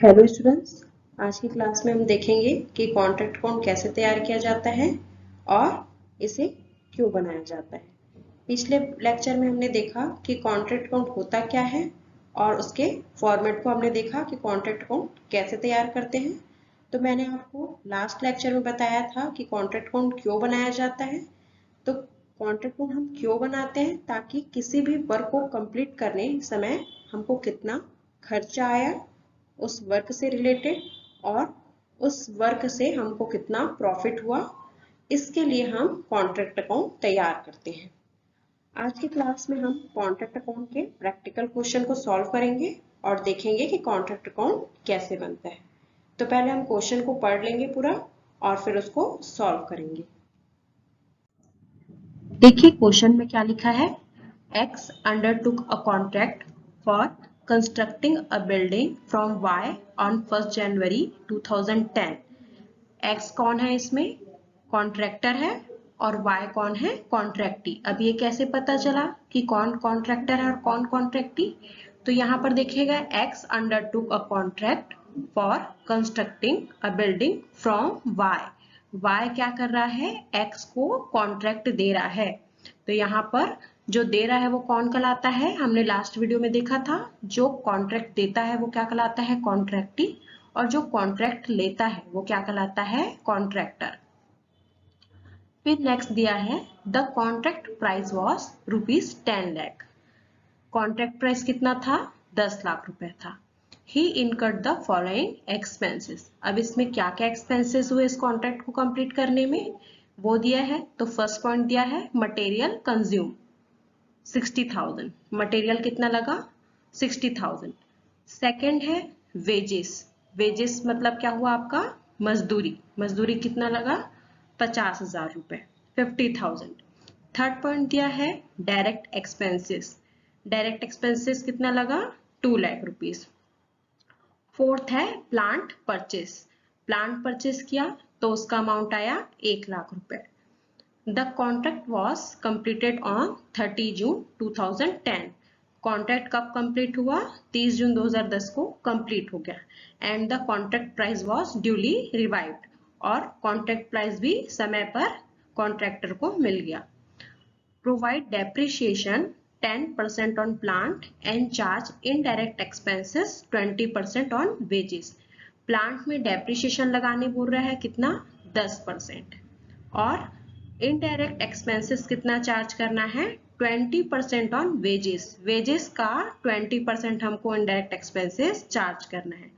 Hello students, आज की class में हम देखेंगे कि कॉन्ट्रैक्ट अकाउंट कैसे तैयार किया जाता है और इसे क्यों बनाया जाता है। पिछले लेक्चर में हमने देखा कि कॉन्ट्रैक्ट अकाउंट होता क्या है और उसके फॉर्मेट को हमने देखा कि कॉन्ट्रैक्ट अकाउंट कैसे तैयार करते हैं। तो मैंने आपको लास्ट लेक्चर में बताया था कि कॉन्ट्रैक्ट अकाउंट क्यों बनाया जाता है। तो कॉन्ट्रैक्ट अकाउंट हम क्यों बनाते हैं, ताकि किसी भी वर्क को कंप्लीट करने समय हमको कितना खर्चा आया उस वर्क से रिलेटेड और उस वर्क से हमको कितना प्रॉफिट हुआ, इसके लिए हम कॉन्ट्रैक्ट अकाउंट तैयार करते हैं। आज की क्लास में हम कॉन्ट्रैक्ट अकाउंट के प्रैक्टिकल क्वेश्चन को सॉल्व करेंगे और देखेंगे कि कॉन्ट्रैक्ट अकाउंट कैसे बनता है। तो पहले हम क्वेश्चन को पढ़ लेंगे पूरा और फिर उसको सॉल्व करेंगे। देखिए क्वेश्चन में क्या लिखा है। X undertook a contract for constructing a building from Y on 1st January 2010. X कौन है इसमें? कॉन्ट्रैक्टर है और Y कौन है? कॉन्ट्रैक्टी। अब ये कैसे पता चला कि कौन कॉन्ट्रैक्टर है और कौन कॉन्ट्रैक्टी? तो यहाँ पर देखिएगा X undertook a contract for constructing a building from Y. Y क्या कर रहा है? X को कॉन्ट्रैक्ट दे रहा है। तो यहाँ पर जो दे रहा है वो कौन कहलाता है? हमने लास्ट वीडियो में देखा था, जो कॉन्ट्रैक्ट देता है वो क्या कहलाता है? कॉन्ट्रैक्टी। और जो कॉन्ट्रैक्ट लेता है वो क्या कहलाता है? कॉन्ट्रैक्टर। फिर नेक्स्ट दिया है the contract price was ₹10 lakh. Contract price कितना था? 10 लाख रुपए था। ही इनकर्ड द फॉलोइंग एक्सपेंसेस। अब इसमें क्या क्या एक्सपेंसेस हुए इस कॉन्ट्रैक्ट को कंप्लीट करने में, वो दिया है। तो फर्स्ट पॉइंट दिया है मटेरियल कंज्यूम 60,000। मटेरियल कितना लगा? 60,000। सेकेंड है वेजेस। वेजेस मतलब क्या हुआ आपका? मजदूरी। मजदूरी कितना लगा? 50,000 रुपए, 50,000। थर्ड पॉइंट दिया है डायरेक्ट एक्सपेंसेस। डायरेक्ट एक्सपेंसेस कितना लगा? 2 लाख रुपीस। फोर्थ है प्लांट परचेस। प्लांट परचेस किया तो उसका अमाउंट आया 1 लाख रुपए। The contract was completed on 30 June 2010। Contract कब कंप्लीट हुआ? 30 जून 2010 को कंप्लीट हो गया। And the contract price was duly revived. और कॉन्ट्रैक्ट प्राइस भी समय पर कॉन्ट्रैक्टर को मिल गया। Provide depreciation 10% on plant and charge indirect expenses 20% on wages. Plant में डेप्रिसिएशन लगाने बोल रहा है कितना? 10%। और इनडायरेक्ट एक्सपेंसेस कितना चार्ज करना है? 20% ऑन वेजेस। वेजेस का 20% हमको इनडायरेक्ट एक्सपेंसेस चार्ज करना है।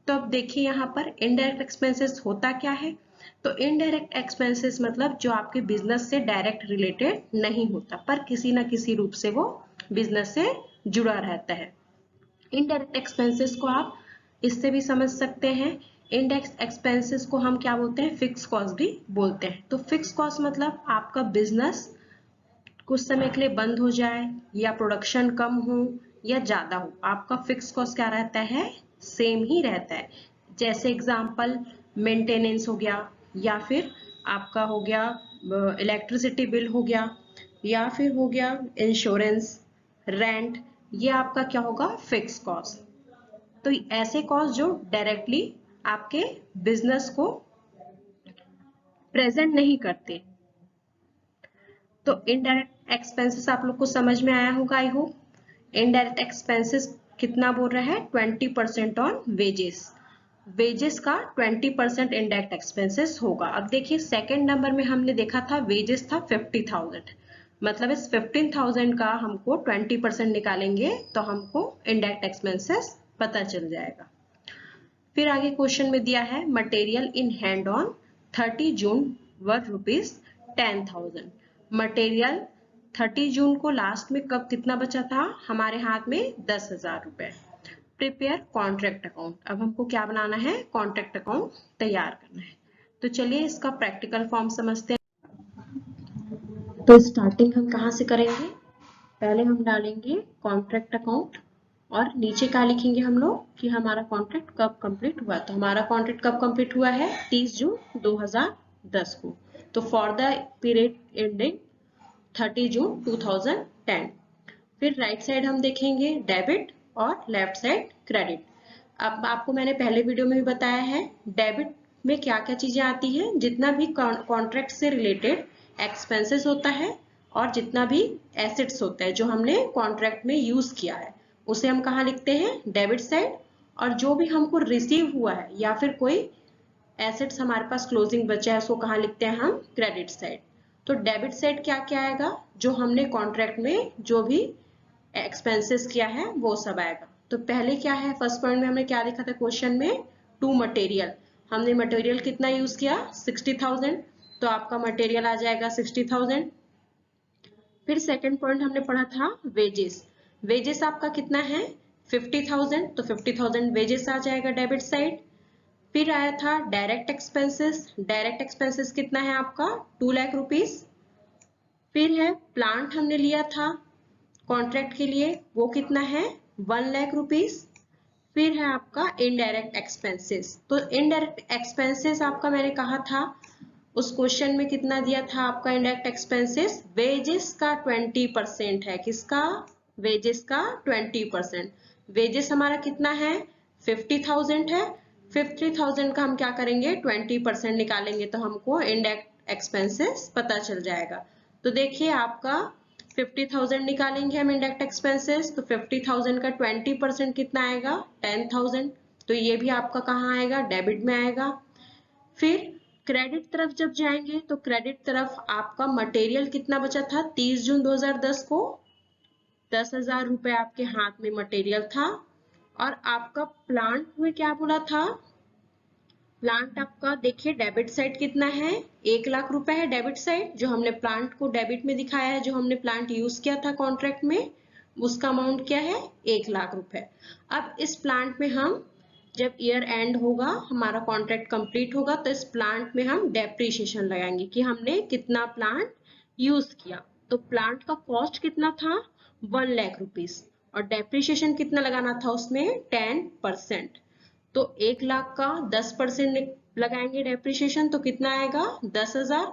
तो अब देखिए यहाँ पर इनडायरेक्ट एक्सपेंसेस होता क्या है। तो इनडायरेक्ट एक्सपेंसेस मतलब जो आपके बिजनेस से डायरेक्ट रिलेटेड नहीं होता, पर किसी ना किसी रूप से वो बिजनेस से जुड़ा रहता है। इनडायरेक्ट एक्सपेंसेस को आप इससे भी समझ सकते हैं। इनडायरेक्ट एक्सपेंसेस को हम क्या बोलते हैं? फिक्स कॉस्ट भी बोलते हैं। तो फिक्स कॉस्ट मतलब आपका बिजनेस कुछ समय के लिए बंद हो जाए या प्रोडक्शन कम हो या ज्यादा हो, आपका फिक्स कॉस्ट क्या रहता है? सेम ही रहता है। जैसे एग्जांपल मेंटेनेंस हो गया, या फिर आपका हो गया इलेक्ट्रिसिटी बिल हो गया, या फिर हो गया इंश्योरेंस, रेंट, ये आपका क्या होगा? Fix cost. तो ऐसे कॉस्ट जो डायरेक्टली आपके बिजनेस को प्रेजेंट नहीं करते। तो इनडायरेक्ट एक्सपेंसेस आप लोग को समझ में आया होगा आई होप। इनडायरेक्ट एक्सपेंसेस कितना बोल रहा है? 20% ऑन वेजेस। वेजेस का 20% इनडायरेक्ट एक्सपेंसेस होगा। अब देखिए सेकंड नंबर में हमने देखा था वेजेस था 50,000, मतलब इस 15,000 का हमको 20% निकालेंगे तो हमको इनडायरेक्ट एक्सपेंसेस पता चल जाएगा। फिर आगे क्वेश्चन में दिया है material in hand on 30 June were ₹10,000। Material 30 जून को लास्ट में कब कितना बचा था हमारे हाथ में? 10,000 रुपए। Prepare contract account. अब हमको क्या बनाना है? कॉन्ट्रैक्ट अकाउंट तैयार करना है। तो चलिए इसका प्रैक्टिकल फॉर्म समझते हैं। तो स्टार्टिंग हम कहाँ से करेंगे? पहले हम डालेंगे कॉन्ट्रैक्ट अकाउंट और नीचे क्या लिखेंगे हम लोग कि हमारा कॉन्ट्रैक्ट कब कंप्लीट हुआ। तो हमारा कॉन्ट्रैक्ट कब कंप्लीट हुआ है? 30 जून 2010 को। तो फॉर द पीरियड एंडिंग 30 जून 2010। फिर राइट साइड हम देखेंगे डेबिट और लेफ्ट साइड क्रेडिट। अब आपको मैंने पहले वीडियो में भी बताया है डेबिट में क्या क्या चीजें आती हैं, जितना भी कॉन्ट्रैक्ट से रिलेटेड एक्सपेंसेस होता है और जितना भी एसेट्स होता है जो हमने कॉन्ट्रैक्ट में यूज किया है उसे हम कहाँ लिखते हैं, डेबिट साइड। और जो भी हमको रिसीव हुआ है या फिर कोई एसेट्स हमारे पास क्लोजिंग बचा है उसको कहाँ लिखते हैं हम, क्रेडिट साइड। तो डेबिट साइड क्या क्या आएगा, जो हमने कॉन्ट्रैक्ट में जो भी एक्सपेंसेस किया है वो सब आएगा। तो पहले क्या है, फर्स्ट पॉइंट में हमने क्या लिखा था क्वेश्चन में, टू मटेरियल। हमने मटेरियल कितना यूज किया, 60,000, तो आपका मटेरियल आ जाएगा 60,000। फिर सेकंड पॉइंट हमने पढ़ा था वेजेस। वेजेस आपका कितना है, 50,000, तो 50,000 वेजेस आ जाएगा डेबिट साइड। फिर आया था डायरेक्ट एक्सपेंसेस। डायरेक्ट एक्सपेंसेस कितना है आपका, 2 लाख रुपीस। फिर है प्लांट हमने लिया था कॉन्ट्रैक्ट के लिए, वो कितना है, 1 लाख रुपीस। फिर है आपका इनडायरेक्ट एक्सपेंसेस। तो इनडायरेक्ट एक्सपेंसेस आपका मैंने कहा था उस क्वेश्चन में कितना दिया था आपका इनडायरेक्ट एक्सपेंसेस, वेजेस का 20% है। किसका, वेजेस का 20%। वेजेस हमारा कितना है, 50,000 है। 50,000 का हम क्या करेंगे, 20% निकालेंगे तो हमको इनडायरेक्ट एक्सपेंसेस पता चल जाएगा। तो देखिए आपका 50,000 निकालेंगे हम इंडायरेक्ट एक्सपेंसेस, तो 50,000 का 20% कितना आएगा, 10,000। तो ये भी आपका कहाँ आएगा, डेबिट में आएगा। फिर क्रेडिट तरफ जब जाएंगे तो क्रेडिट तरफ आपका मटेरियल कितना बचा था, 30 जून 2010 को 10,000 रुपए आपके हाथ में मटेरियल था। और आपका प्लांट में क्या बोला था, प्लांट आपका देखिए डेबिट साइड कितना है, 1 लाख रुपए है डेबिट साइड। जो हमने प्लांट को डेबिट में दिखाया है, जो हमने प्लांट यूज किया था कॉन्ट्रैक्ट में, उसका अमाउंट क्या है, 1 लाख रुपए। अब इस प्लांट में हम जब ईयर एंड होगा, हमारा कॉन्ट्रैक्ट कंप्लीट होगा, तो इस प्लांट में हम डेप्रिसिएशन लगाएंगे कि हमने कितना प्लांट यूज किया। तो प्लांट का कॉस्ट कितना था, 1 लाख रुपीस, और डेप्रिसिएशन कितना लगाना था उसमें, 10%। तो 1 लाख का 10% लगाएंगे डेप्रिसिएशन, तो कितना आएगा, 10,000।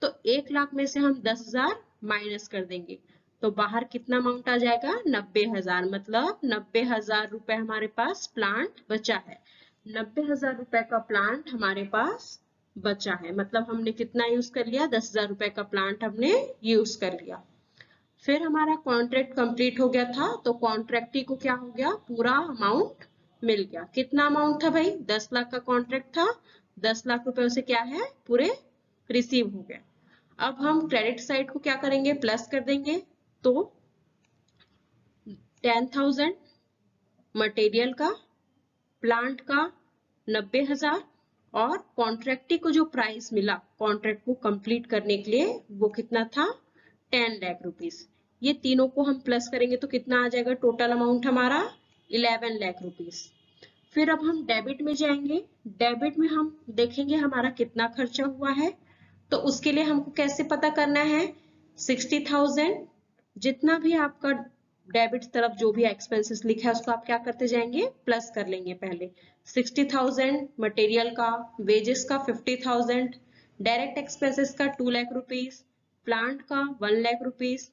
तो 1 लाख में से हम 10,000 माइनस कर देंगे, तो बाहर कितना अमाउंट आ जाएगा, 90,000। मतलब 90,000 रुपए हमारे पास प्लांट बचा है। 90,000 रुपए का प्लांट हमारे पास बचा है। मतलब हमने कितना यूज कर लिया, 10,000 रुपए का प्लांट हमने यूज कर लिया। फिर हमारा कॉन्ट्रैक्ट कंप्लीट हो गया था, तो कॉन्ट्रैक्टी को क्या हो गया, पूरा अमाउंट मिल गया। कितना अमाउंट था भाई, 10 लाख का कॉन्ट्रैक्ट था, 10 लाख रुपए उसे क्या है, पूरे रिसीव हो गए। अब हम क्रेडिट साइड को क्या करेंगे, प्लस कर देंगे। तो 10,000 मटेरियल का, प्लांट का 90,000, और कॉन्ट्रैक्टी को जो प्राइस मिला कॉन्ट्रैक्ट को कंप्लीट करने के लिए, वो कितना था, 10 लाख रुपीस। ये तीनों को हम प्लस करेंगे तो कितना आ जाएगा, टोटल अमाउंट हमारा 11 लाख रुपीस। फिर अब हम डेबिट में जाएंगे। डेबिट में हम देखेंगे हमारा कितना खर्चा हुआ है। तो उसके लिए हमको कैसे पता करना है, 60,000 जितना भी आपका डेबिट तरफ जो भी एक्सपेंसेस लिखा है उसको आप क्या करते जाएंगे, प्लस कर लेंगे। पहले 60,000 मटेरियल का, वेजेस का 50,000, डायरेक्ट एक्सपेंसेस का 2 लाख रुपीस, प्लांट का 1 लाख रुपीस,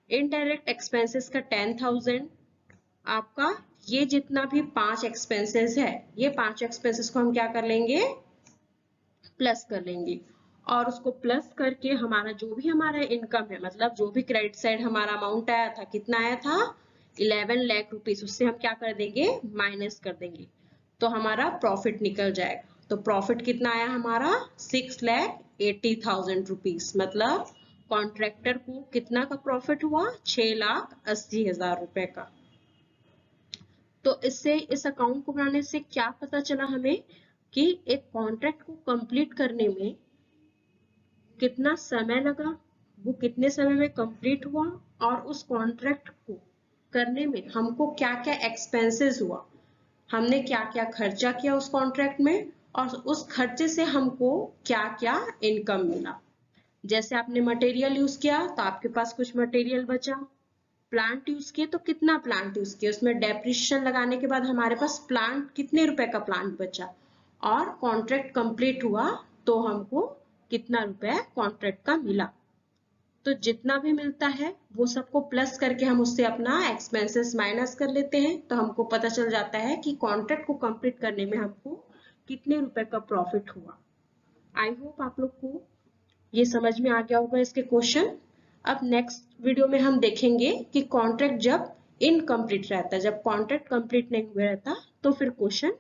इनडायरेक्ट एक्सपेंसेस का 10,000। आपका ये जितना भी 5 एक्सपेंसेस है, ये 5 एक्सपेंसेस को हम क्या कर लेंगे, प्लस कर लेंगे। और उसको प्लस करके हमारा जो भी हमारा इनकम है, मतलब जो भी क्रेडिट साइड हमारा अमाउंट आया था, कितना आया था, 11 लाख रुपीस, उससे हम क्या कर देंगे, माइनस कर देंगे, तो हमारा प्रॉफिट निकल जाएगा। तो प्रॉफिट कितना आया हमारा, 6,80,000 रुपीस। मतलब कॉन्ट्रैक्टर को कितना का प्रॉफिट हुआ, 6,80,000 रुपए का। तो इससे, इस अकाउंट को बनाने से क्या पता चला हमें कि एक कॉन्ट्रैक्ट को कंप्लीट करने में कितना समय लगा, वो कितने समय में कंप्लीट हुआ, और उस कॉन्ट्रैक्ट को करने में हमको क्या क्या एक्सपेंसेस हुआ, हमने क्या क्या खर्चा किया उस कॉन्ट्रैक्ट में, और उस खर्चे से हमको क्या क्या इनकम मिला। जैसे आपने मटेरियल यूज किया तो आपके पास कुछ मटेरियल बचा, प्लांट यूज किए तो कितना प्लांट यूज किया, उसमें डेप्रिसिएशन लगाने के बाद हमारे पास प्लांट कितने रुपए का प्लांट बचा, और कॉन्ट्रैक्ट कंप्लीट हुआ तो हमको कितना रुपए कॉन्ट्रैक्ट का मिला। तो जितना भी मिलता है वो सबको प्लस करके हम उससे अपना एक्सपेंसेस माइनस कर लेते हैं, तो हमको पता चल जाता है कि कॉन्ट्रैक्ट को कंप्लीट करने में हमको कितने रुपए का प्रॉफिट हुआ। आई होप आप लोग को ये समझ में आ गया होगा इसके क्वेश्चन। अब नेक्स्ट वीडियो में हम देखेंगे कि कॉन्ट्रैक्ट जब इनकम्प्लीट रहता है, जब कॉन्ट्रैक्ट कंप्लीट नहीं हुआ रहता तो फिर क्वेश्चन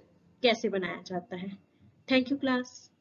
कैसे बनाया जाता है। Thank you class.